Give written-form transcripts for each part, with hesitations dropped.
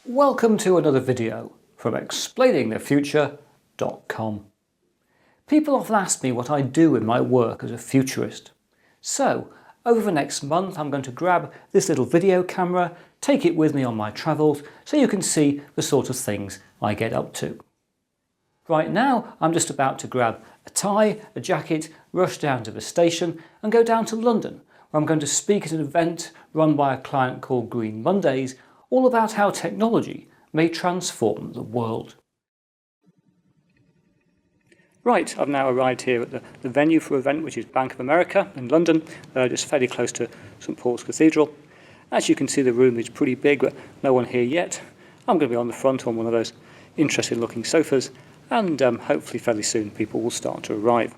Welcome to another video from explainingthefuture.com. People often ask me what I do in my work as a futurist. So, over the next month I'm going to grab this little video camera, take it with me on my travels so you can see the sort of things I get up to. Right now I'm just about to grab a tie, a jacket, rush down to the station and go down to London, where I'm going to speak at an event run by a client called Green Mondays, all about how technology may transform the world. Right, I've now arrived here at the venue for the event, which is Bank of America in London, just fairly close to St Paul's Cathedral. As you can see, the room is pretty big, but no one here yet. I'm going to be on the front on one of those interesting looking sofas, and hopefully fairly soon people will start to arrive.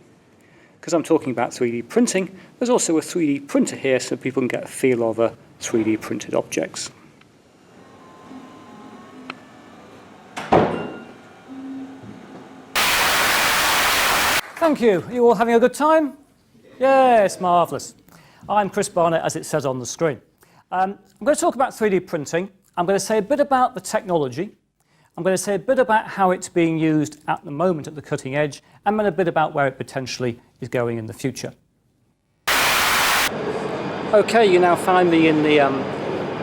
Because I'm talking about 3D printing, there's also a 3D printer here so people can get a feel of 3D printed objects. Thank you. Are you all having a good time? Yes, marvellous. I'm Chris Barnett, as it says on the screen. I'm going to talk about 3D printing. I'm going to say a bit about the technology. I'm going to say a bit about how it's being used at the moment at the cutting edge, and then a bit about where it potentially is going in the future. Okay, you now find me in the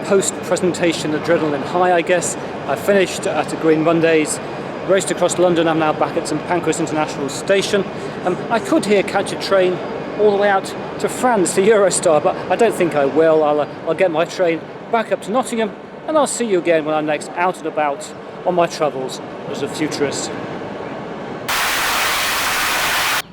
post-presentation adrenaline high, I guess. I finished at a Green Mondays, raced across London. I'm now back at St Pancras International Station. I could here catch a train all the way out to France, to Eurostar, but I don't think I will. I'll get my train back up to Nottingham, and I'll see you again when I'm next out and about on my travels as a futurist.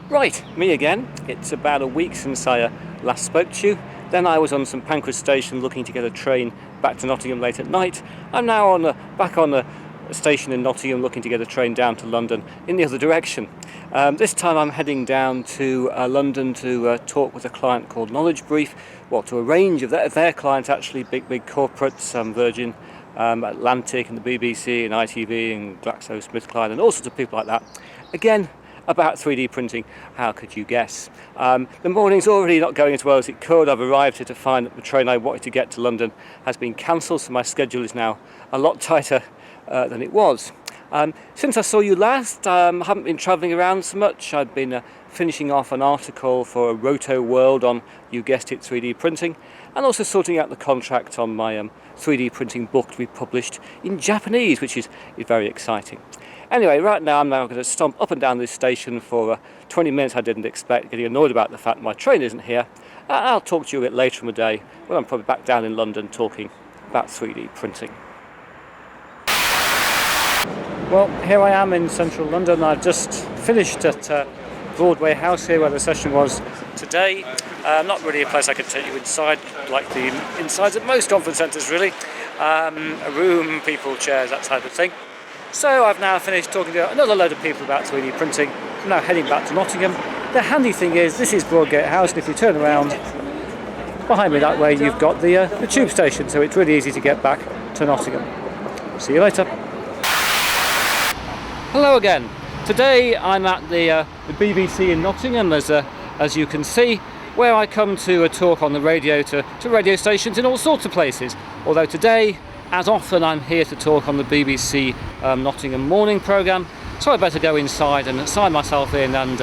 Right, me again. It's about a week since I last spoke to you. Then I was on St Pancras Station looking to get a train back to Nottingham late at night. I'm now back on the station in Nottingham looking to get a train down to London in the other direction. This time I'm heading down to London to talk with a client called Knowledge Brief, well, to a range of their clients actually, big corporates, Virgin, Atlantic and the BBC and ITV and GlaxoSmithKline and all sorts of people like that. Again, about 3D printing, how could you guess? The morning's already not going as well as it could. I've arrived here to find that the train I wanted to get to London has been cancelled, so my schedule is now a lot tighter than it was. Since I saw you last, I haven't been travelling around so much. I've been finishing off an article for Roto World on, you guessed it, 3D printing, and also sorting out the contract on my 3D printing book to be published in Japanese, which is very exciting. Anyway, right now I'm now going to stomp up and down this station for 20 minutes I didn't expect, getting annoyed about the fact my train isn't here. I'll talk to you a bit later in the day when I'm probably back down in London talking about 3D printing. Well, here I am in central London. I've just finished at Broadway House here where the session was today. Not really a place I could take you inside, like the insides of most conference centres really. A room, people, chairs, that type of thing. So I've now finished talking to another load of people about 3D printing. I'm now heading back to Nottingham. The handy thing is, this is Broadgate House, and if you turn around behind me that way, you've got the tube station, so it's really easy to get back to Nottingham. See you later. Hello again. Today I'm at the BBC in Nottingham, as you can see, where I come to talk on the radio to radio stations in all sorts of places. Although today, as often, I'm here to talk on the BBC Nottingham morning programme, so I better go inside and sign myself in and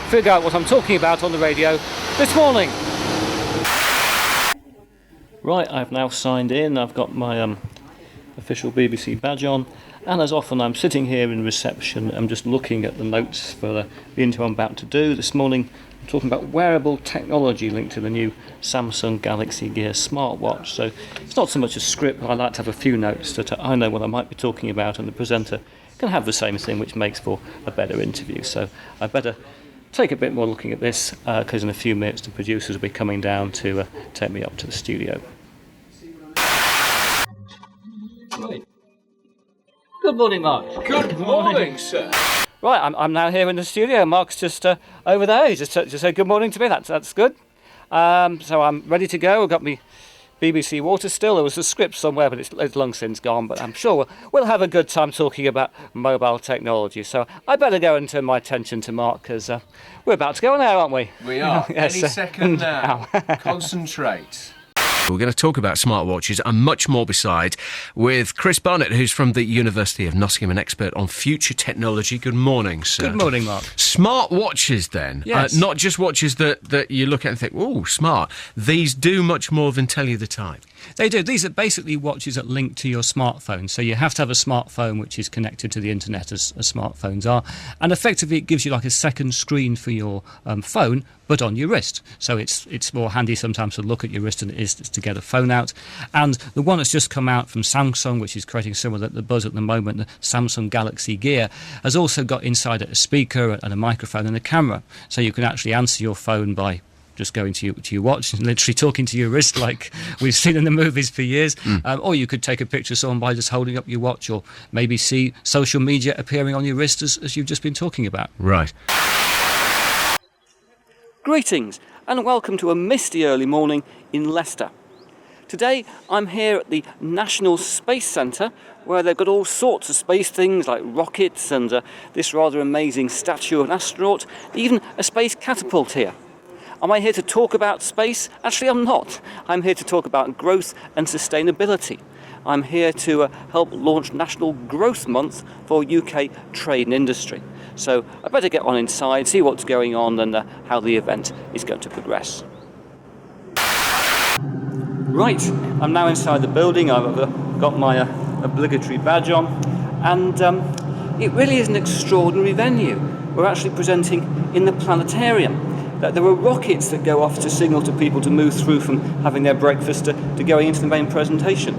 figure out what I'm talking about on the radio this morning. Right, I've now signed in. I've got my official BBC badge on. And as often, I'm sitting here in reception. I'm just looking at the notes for the interview I'm about to do. This morning, I'm talking about wearable technology linked to the new Samsung Galaxy Gear smartwatch. So it's not so much a script, but I like to have a few notes that I know what I might be talking about, and the presenter can have the same thing, which makes for a better interview. So I better take a bit more looking at this, because in a few minutes the producers will be coming down to take me up to the studio. Right. Good morning, Mark. Good morning, sir. Right, I'm now here in the studio. Mark's just over there. He just said good morning to me. That's good. So I'm ready to go. I've got me BBC Water still. There was a script somewhere, but it's long since gone. But I'm sure we'll have a good time talking about mobile technology. So I better go and turn my attention to Mark, because we're about to go now, aren't we? We are. Yes, Any second now. Concentrate. We're going to talk about smartwatches and much more beside with Chris Barnett, who's from the University of Nottingham, an expert on future technology. Good morning, sir. Good morning, Mark. Smartwatches, then. Yes. Not just watches that you look at and think, ooh, smart. These do much more than tell you the time. They do. These are basically watches that link to your smartphone. So you have to have a smartphone which is connected to the internet, as smartphones are. And effectively, it gives you like a second screen for your phone, but on your wrist. So it's more handy sometimes to look at your wrist than it is to get a phone out. And the one that's just come out from Samsung, which is creating some of the buzz at the moment, the Samsung Galaxy Gear, has also got inside it a speaker and a microphone and a camera. So you can actually answer your phone by just going to your watch and literally talking to your wrist like we've seen in the movies for years. Or you could take a picture of someone by just holding up your watch, or maybe see social media appearing on your wrist as you've just been talking about. Right. Greetings and welcome to a misty early morning in Leicester. Today I'm here at the National Space Centre, where they've got all sorts of space things like rockets and this rather amazing statue of an astronaut, even a space catapult here. Am I here to talk about space? Actually, I'm not. I'm here to talk about growth and sustainability. I'm here to help launch National Growth Month for UK trade and industry. So I better get on inside, see what's going on and how the event is going to progress. Right, I'm now inside the building. I've got my obligatory badge on, and it really is an extraordinary venue. We're actually presenting in the planetarium. There are rockets that go off to signal to people to move through from having their breakfast to going into the main presentation.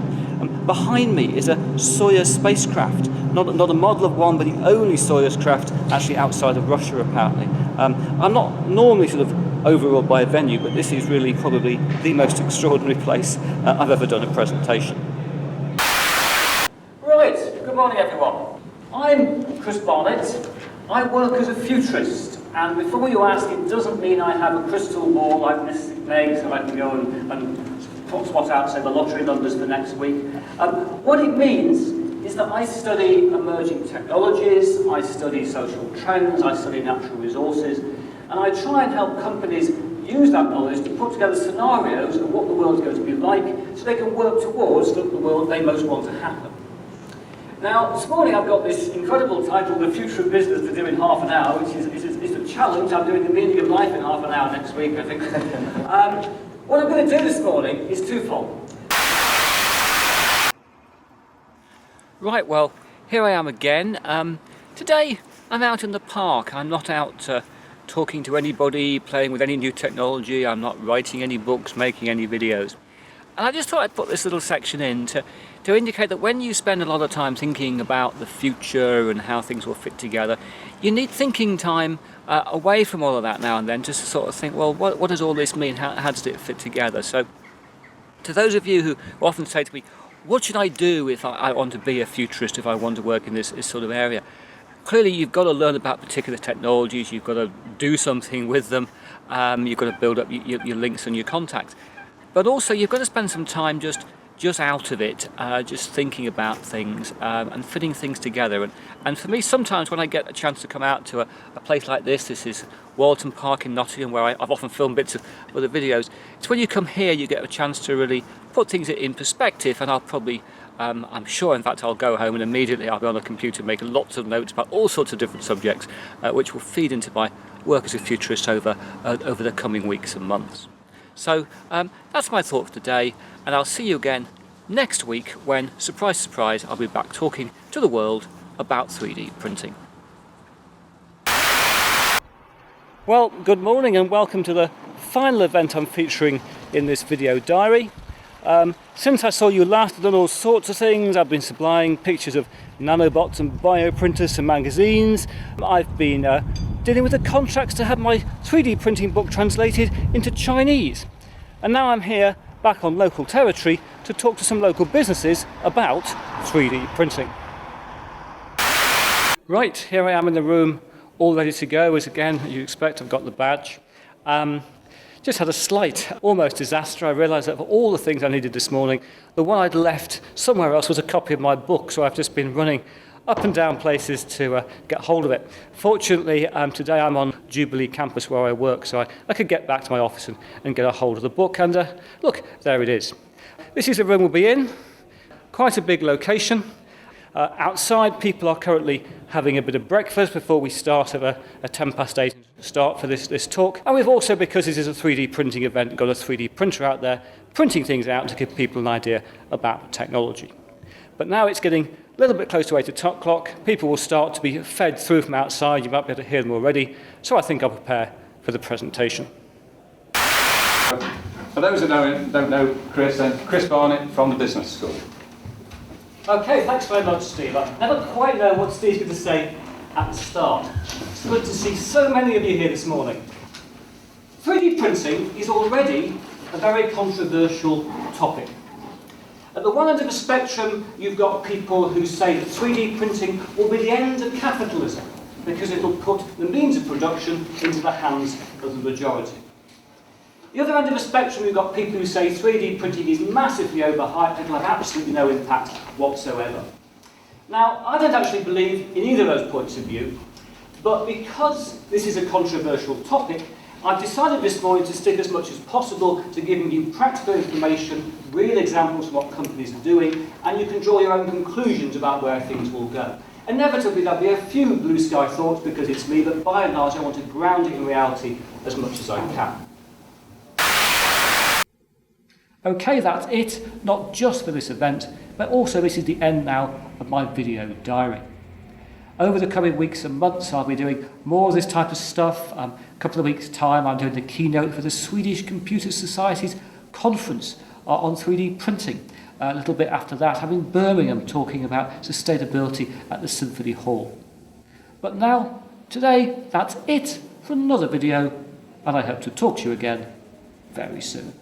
Behind me is a Soyuz spacecraft, not a model of one, but the only Soyuz craft actually outside of Russia, apparently. I'm not normally sort of overawed by a venue, but this is really probably the most extraordinary place I've ever done a presentation. Right, good morning everyone. I'm Chris Barnett. I work as a futurist. And before you ask, it doesn't mean I have a crystal ball like Mrs. Meg so I can go and spot out, say, the lottery numbers for next week. What it means is that I study emerging technologies, I study social trends, I study natural resources, and I try and help companies use that knowledge to put together scenarios of what the world's going to be like so they can work towards the world they most want to happen. Now, this morning I've got this incredible title, The Future of Business to Do in Half an Hour, which is a challenge. I'm doing the meaning of life in half an hour next week, I think. What I'm going to do this morning is twofold. Right, well, here I am again. Today I'm out in the park. I'm not out talking to anybody, playing with any new technology. I'm not writing any books, making any videos. And I just thought I'd put this little section in to indicate that when you spend a lot of time thinking about the future and how things will fit together, you need thinking time away from all of that now and then, just to sort of think, well, what does all this mean? How does it fit together? So to those of you who often say to me, what should I do if I want to be a futurist, if I want to work in this sort of area? Clearly you've got to learn about particular technologies, you've got to do something with them, you've got to build up your links and your contacts. But also you've got to spend some time just out of it, just thinking about things and fitting things together. And for me, sometimes when I get a chance to come out to a place like this is Walton Park in Nottingham, where I've often filmed bits of other videos, it's when you come here you get a chance to really put things in perspective. And I'll probably, I'm sure in fact I'll go home and immediately I'll be on a computer making lots of notes about all sorts of different subjects, which will feed into my work as a futurist over the coming weeks and months. So that's my thought for today, and I'll see you again next week when, surprise, surprise, I'll be back talking to the world about 3D printing. Well, good morning and welcome to the final event I'm featuring in this video diary. Since I saw you last, I've done all sorts of things. I've been supplying pictures of nanobots and bioprinters to magazines. I've been dealing with the contracts to have my 3D printing book translated into Chinese. And now I'm here, back on local territory, to talk to some local businesses about 3D printing. Right, here I am in the room, all ready to go. As again, you expect, I've got the badge. Just had a slight, almost disaster. I realised that of all the things I needed this morning, the one I'd left somewhere else was a copy of my book, so I've just been running up and down places to get hold of it. Fortunately, today I'm on Jubilee campus where I work, so I could get back to my office and get a hold of the book. And look, there it is. This is the room we'll be in. Quite a big location. Outside, people are currently having a bit of breakfast before we start at a 8:10 start for this talk. And we've also, because this is a 3D printing event, got a 3D printer out there printing things out to give people an idea about technology. But now it's getting a little bit close to 8 o'clock. People will start to be fed through from outside. You might be able to hear them already. So I think I'll prepare for the presentation. For those that don't know Chris, then Chris Barnett from the Business School. Okay, thanks very much, Steve. I never quite know what Steve's going to say at the start. It's good to see so many of you here this morning. 3D printing is already a very controversial topic. At the one end of the spectrum, you've got people who say that 3D printing will be the end of capitalism because it'll put the means of production into the hands of the majority. The other end of the spectrum, you've got people who say 3D printing is massively overhyped, it'll have absolutely no impact whatsoever. Now, I don't actually believe in either of those points of view, but because this is a controversial topic, I've decided this morning to stick as much as possible to giving you practical information, real examples of what companies are doing, and you can draw your own conclusions about where things will go. Inevitably, there'll be a few blue sky thoughts because it's me, but by and large, I want to ground it in reality as much as I can. Okay, that's it, not just for this event, but also this is the end now of my video diary. Over the coming weeks and months, I'll be doing more of this type of stuff. A couple of weeks' time, I'm doing the keynote for the Swedish Computer Society's conference on 3D printing. A little bit after that, I'm in Birmingham talking about sustainability at the Symphony Hall. But now, today, that's it for another video, and I hope to talk to you again very soon.